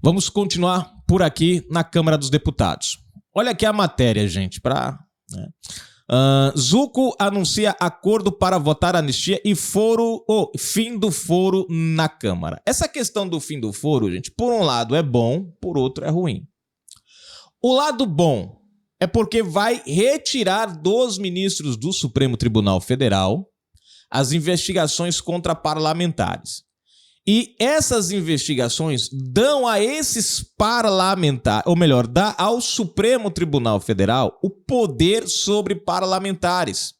Vamos continuar por aqui na Câmara dos Deputados. Olha aqui a matéria, gente, para... Zucco anuncia acordo para votar anistia e fim do foro na Câmara. Essa questão do fim do foro, gente, por um lado é bom, por outro é ruim. O lado bom é porque vai retirar dos ministros do Supremo Tribunal Federal as investigações contra parlamentares. E essas investigações dão a esses parlamentares, ou melhor, dá ao Supremo Tribunal Federal o poder sobre parlamentares.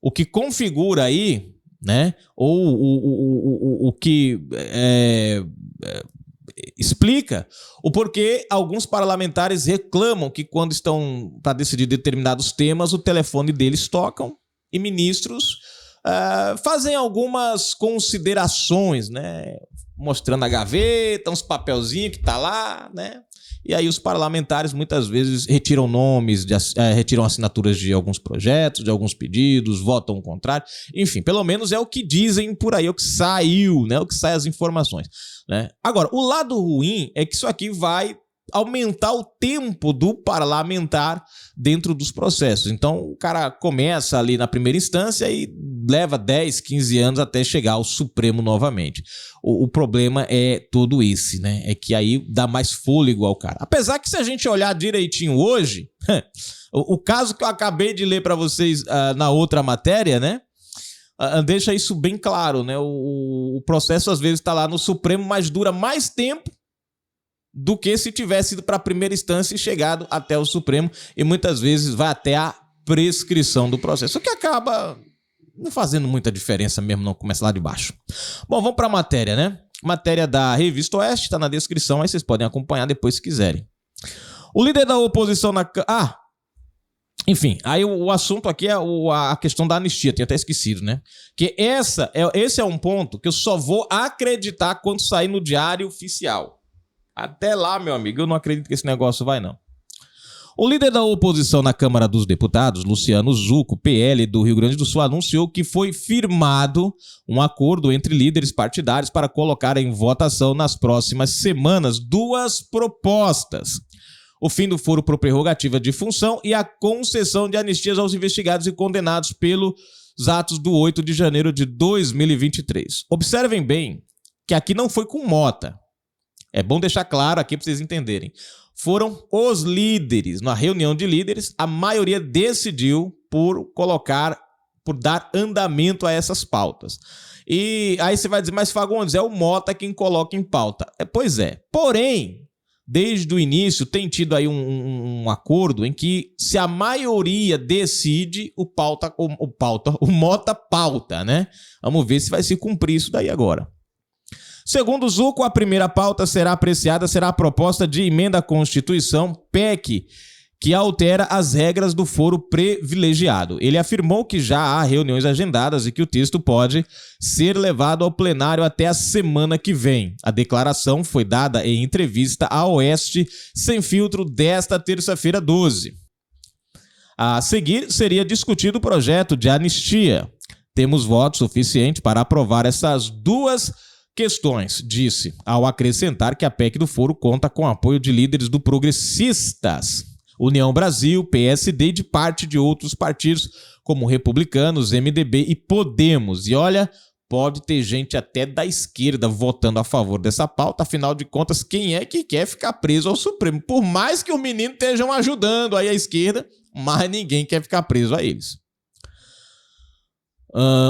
O que configura aí, né, ou o que explica o porquê alguns parlamentares reclamam que quando estão para decidir determinados temas, o telefone deles tocam e ministros fazem algumas considerações, né? Mostrando a gaveta, uns papelzinhos que tá lá, né? E aí os parlamentares muitas vezes retiram nomes, retiram assinaturas de alguns projetos, de alguns pedidos, votam o contrário. Enfim, pelo menos é o que dizem por aí, é o que saiu, né? O que sai as informações, né? Agora, o lado ruim é que isso aqui vai aumentar o tempo do parlamentar dentro dos processos. Então, o cara começa ali na primeira instância e leva 10, 15 anos até chegar ao Supremo novamente. O problema é todo esse, né? É que aí dá mais fôlego ao cara. Apesar que se a gente olhar direitinho hoje, o caso que eu acabei de ler para vocês na outra matéria, né? Deixa isso bem claro, né? O processo às vezes está lá no Supremo, mas dura mais tempo do que se tivesse ido para a primeira instância e chegado até o Supremo, e muitas vezes vai até a prescrição do processo, o que acaba não fazendo muita diferença mesmo, não começa lá de baixo. Bom, vamos para a matéria, né? Matéria da Revista Oeste, está na descrição, aí vocês podem acompanhar depois se quiserem. O líder da oposição na... enfim, aí o assunto aqui é a questão da anistia, tinha até esquecido, né? Que esse é um ponto que eu só vou acreditar quando sair no Diário Oficial. Até lá, meu amigo, eu não acredito que esse negócio vai, não. O líder da oposição na Câmara dos Deputados, Luciano Zucco, PL do Rio Grande do Sul, anunciou que foi firmado um acordo entre líderes partidários para colocar em votação nas próximas semanas duas propostas: o fim do foro por prerrogativa de função e a concessão de anistias aos investigados e condenados pelos atos do 8 de janeiro de 2023. Observem bem que aqui não foi com Mota. É bom deixar claro aqui para vocês entenderem. Foram os líderes, na reunião de líderes, a maioria decidiu por dar andamento a essas pautas. E aí você vai dizer, mas Fagundes, é o Mota quem coloca em pauta. Pois é. Porém, desde o início tem tido aí um acordo em que se a maioria decide, o Mota pauta, né? Vamos ver se vai se cumprir isso daí agora. Segundo Zucco, a primeira pauta será a proposta de emenda à Constituição, PEC, que altera as regras do foro privilegiado. Ele afirmou que já há reuniões agendadas e que o texto pode ser levado ao plenário até a semana que vem. A declaração foi dada em entrevista à Oeste Sem Filtro desta terça-feira 12. A seguir, seria discutido o projeto de anistia. Temos voto suficiente para aprovar essas duas questões, disse, ao acrescentar que a PEC do foro conta com o apoio de líderes do Progressistas, União Brasil, PSD e de parte de outros partidos, como Republicanos, MDB e Podemos. E olha, pode ter gente até da esquerda votando a favor dessa pauta, afinal de contas, quem é que quer ficar preso ao Supremo? Por mais que o menino estejam ajudando aí a esquerda, mas ninguém quer ficar preso a eles.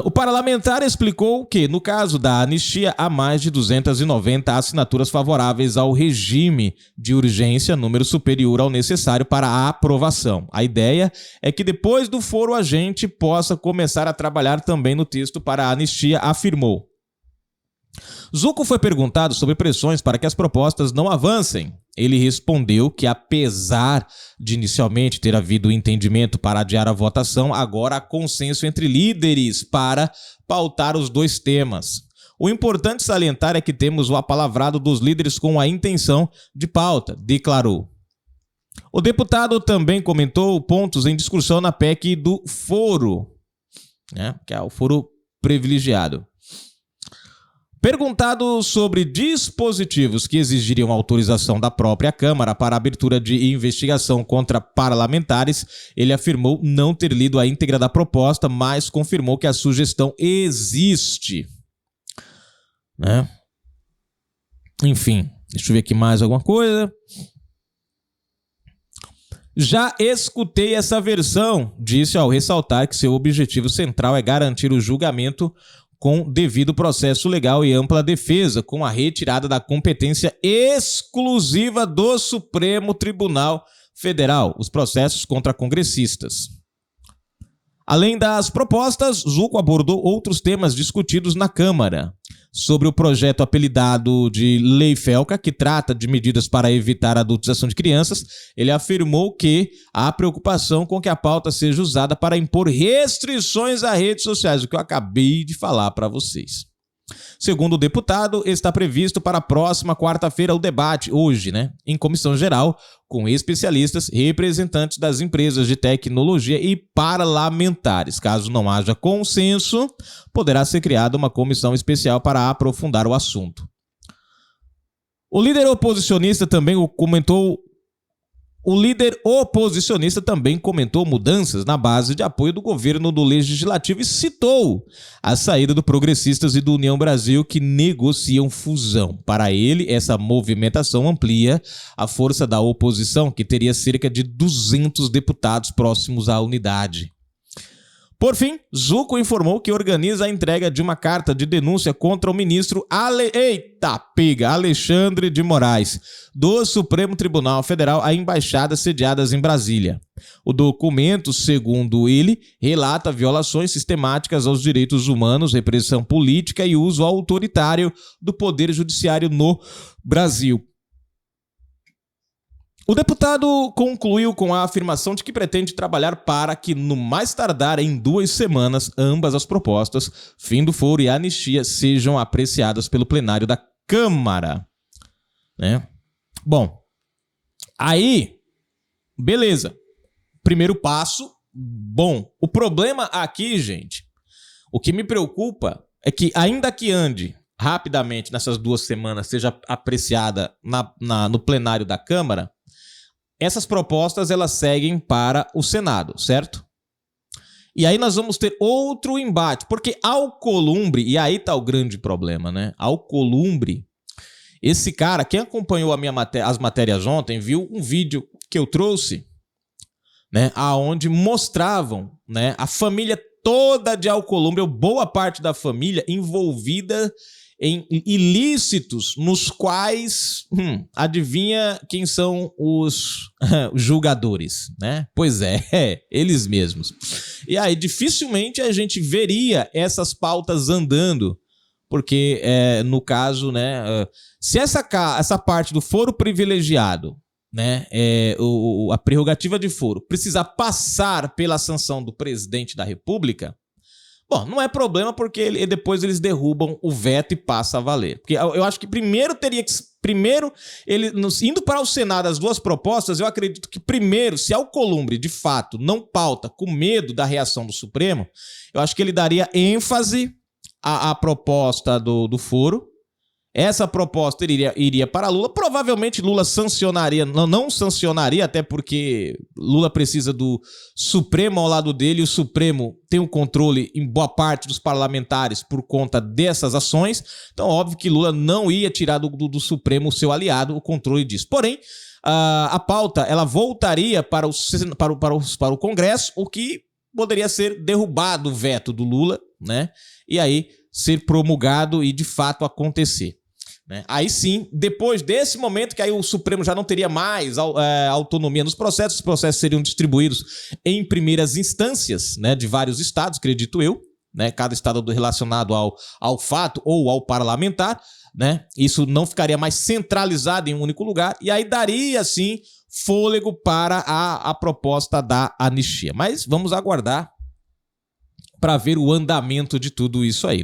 O parlamentar explicou que, no caso da anistia, há mais de 290 assinaturas favoráveis ao regime de urgência, número superior ao necessário para a aprovação. A ideia é que depois do foro a gente possa começar a trabalhar também no texto para a anistia, afirmou. Zucco foi perguntado sobre pressões para que as propostas não avancem. Ele respondeu que, apesar de inicialmente ter havido entendimento para adiar a votação, agora há consenso entre líderes para pautar os dois temas. O importante salientar é que temos o apalavrado dos líderes com a intenção de pauta, declarou. O deputado também comentou pontos em discussão na PEC do foro, né, que é o foro privilegiado. Perguntado sobre dispositivos que exigiriam autorização da própria Câmara para a abertura de investigação contra parlamentares, ele afirmou não ter lido a íntegra da proposta, mas confirmou que a sugestão existe. Né? Enfim, deixa eu ver aqui mais alguma coisa. Já escutei essa versão, disse ao ressaltar que seu objetivo central é garantir o julgamento com devido processo legal e ampla defesa, com a retirada da competência exclusiva do Supremo Tribunal Federal, os processos contra congressistas. Além das propostas, Zucco abordou outros temas discutidos na Câmara. Sobre o projeto apelidado de Lei Felca, que trata de medidas para evitar a adultização de crianças, ele afirmou que há preocupação com que a pauta seja usada para impor restrições a redes sociais, o que eu acabei de falar para vocês. Segundo o deputado, está previsto para a próxima quarta-feira o debate, hoje, em comissão geral, com especialistas, representantes das empresas de tecnologia e parlamentares. Caso não haja consenso, poderá ser criada uma comissão especial para aprofundar o assunto. O líder oposicionista também comentou mudanças na base de apoio do governo do Legislativo e citou a saída do Progressistas e do União Brasil, que negociam fusão. Para ele, essa movimentação amplia a força da oposição, que teria cerca de 200 deputados próximos à unidade. Por fim, Zucco informou que organiza a entrega de uma carta de denúncia contra o ministro Alexandre de Moraes, do Supremo Tribunal Federal, a embaixadas sediadas em Brasília. O documento, segundo ele, relata violações sistemáticas aos direitos humanos, repressão política e uso autoritário do poder judiciário no Brasil. O deputado concluiu com a afirmação de que pretende trabalhar para que, no mais tardar em 2 semanas, ambas as propostas, fim do foro e anistia, sejam apreciadas pelo plenário da Câmara. Bom, aí, beleza. Primeiro passo, bom. O problema aqui, gente, o que me preocupa é que, ainda que ande rapidamente nessas 2 semanas, seja apreciada no plenário da Câmara, essas propostas elas seguem para o Senado, certo? E aí nós vamos ter outro embate, porque Alcolumbre, e aí tá o grande problema, Alcolumbre, esse cara, quem acompanhou as matérias ontem, viu um vídeo que eu trouxe, aonde mostravam, a família toda de Alcolumbre, ou boa parte da família envolvida em ilícitos nos quais, adivinha quem são os julgadores, Pois é, eles mesmos. E aí, dificilmente a gente veria essas pautas andando, porque, no caso, se essa parte do foro privilegiado, a prerrogativa de foro, precisar passar pela sanção do presidente da República, bom, não é problema porque depois eles derrubam o veto e passa a valer. Porque eu acho que primeiro, indo para o Senado as 2 propostas, eu acredito que primeiro, se Alcolumbre de fato não pauta com medo da reação do Supremo, eu acho que ele daria ênfase à proposta do foro. Essa proposta iria para Lula. Provavelmente Lula sancionaria, não sancionaria, até porque Lula precisa do Supremo ao lado dele. E o Supremo tem um controle em boa parte dos parlamentares por conta dessas ações. Então, óbvio que Lula não ia tirar do Supremo, o seu aliado, o controle disso. Porém, a pauta ela voltaria para o Congresso, o que poderia ser derrubado o veto do Lula, e aí ser promulgado e de fato acontecer. Aí sim, depois desse momento que aí o Supremo já não teria mais autonomia nos processos, os processos seriam distribuídos em primeiras instâncias, de vários estados, acredito eu, cada estado relacionado ao fato ou ao parlamentar, isso não ficaria mais centralizado em um único lugar, e aí daria, sim, fôlego para a proposta da anistia. Mas vamos aguardar para ver o andamento de tudo isso aí,